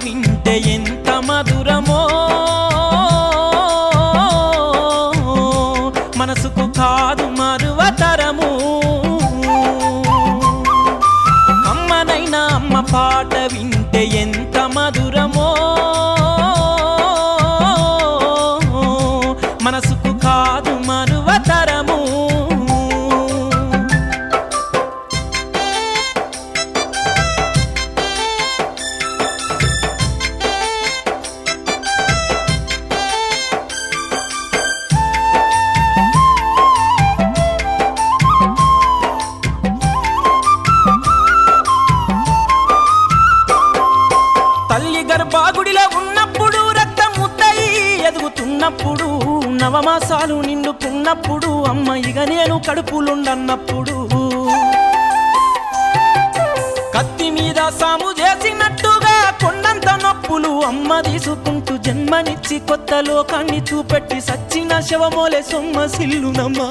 వింటే ఎంత మధురమో మనసుకు కాదు మరువతరము కమ్మనైన అమ్మ పాట వింటే ఎంత మధురమో మనసుకు కాదు మరువతరము తల్లి గర్భాగుడిలో ఉన్నప్పుడు రక్తముద్దయి ఎదుగుతున్నప్పుడు నవమాసాలు నిండుకున్నప్పుడు అమ్మ ఇక నేను కడుపులుండన్నప్పుడు కత్తి మీద సాము చేసినట్టుగా కొండంత నొప్పులు అమ్మ తీసుకుంటూ జన్మనిచ్చి కొత్త లోకాన్ని చూపెట్టి సచ్చిన శవమోలే సొమ్మసిల్లునమ్మా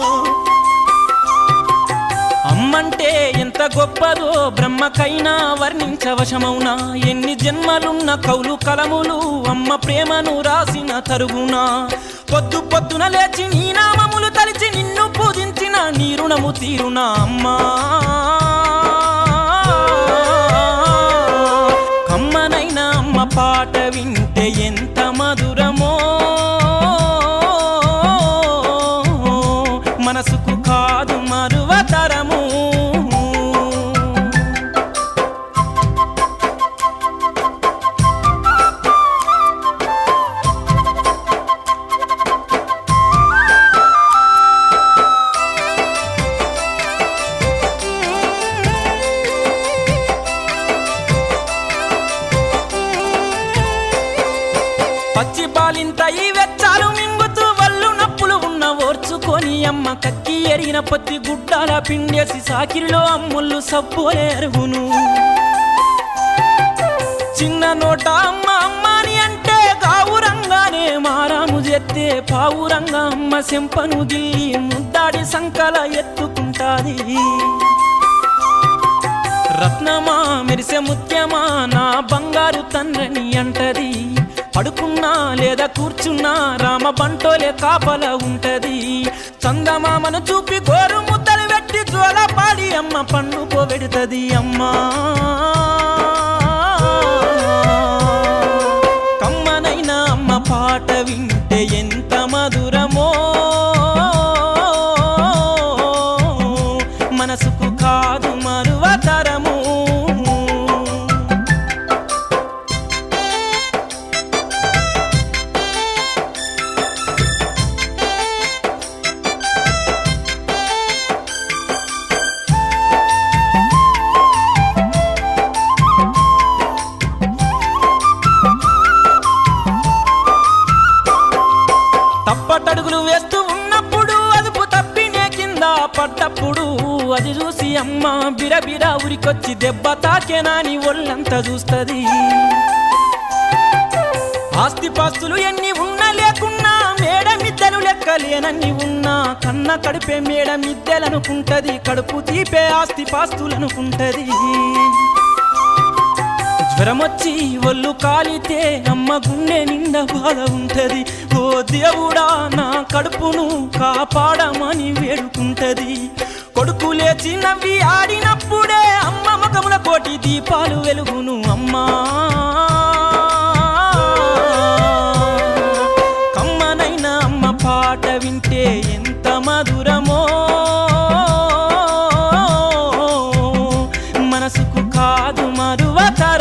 అమ్మంటే ఎంత గొప్పదో బ్రహ్మకైనా వర్ణించవశమౌనా ఎన్ని జన్మలున్న కౌలు కలములు అమ్మ ప్రేమను రాసిన తరుగునా పొద్దు పొద్దున లేచి నీ నామములు తలిచి నిన్ను పూజించిన నీ రుణము తీరునా అమ్మా కమ్మనైన అమ్మ పాట వింటే ఎంత మధురమో మనసుకు కాదు మరువతరము పచ్చి పాలింత ఈ వెచ్చాలు మింగుతూ వల్లు నప్పులు ఉన్న ఓర్చుకొని అమ్మ కక్కి ఎరిగిన పత్తి గుడ్డాల పిండేసి సాకిరిలో అమ్ముళ్ళు సబ్బోలే అరుగును చిన్న నోట అమ్మ అమ్మాని అంటే గావురంగానే మారాము చేస్తే పావురంగా అమ్మ సెంపను గిల్లి ముద్దాడి సంకల ఎత్తుకుంటాది రత్నమా మెరిసే ముత్యమా నా బంగారు తండ్రిని అంటది పడుకున్నా లేదా కూర్చున్నా రామ బంటోలే కాపల ఉంటది చందమామను చూపి గోరు ముద్దలు పెట్టి జోల పాడి అమ్మ పండుకోబెడుతది అమ్మా కమ్మనైన అమ్మ పాట వింటే ఎంత మధురమో మనసుకు కాదు మరువతరము తప్పటడుగులు వేస్తూ ఉన్నప్పుడు అదుపు తప్పినే కింద పడ్డప్పుడు అది చూసి అమ్మ బిరబిర ఉరికొచ్చి దెబ్బ తాకేనాని ఒళ్ళంతా చూస్తది ఆస్తిపాస్తులు ఎన్ని ఉన్నా లేకున్నా మేడమిద్దెలు లెక్కలేనన్ని ఉన్నా కన్న కడుపే మేడమిద్దెలనుకుంటది కడుపు తీపే ఆస్తిపాస్తులనుకుంటది జ్వరమొచ్చి ఒళ్ళు కాలితే అమ్మ గుండె నిండా బాధ ఉంటది ఓ దేవుడా నా కడుపును కాపాడమని వేడుకుంటది కొడుకు లేచి నవ్వి ఆడినప్పుడే అమ్మ ముఖముల కోటి దీపాలు వెలుగును అమ్మా కమ్మనైన అమ్మ పాట వింటే ఎంత మధురమో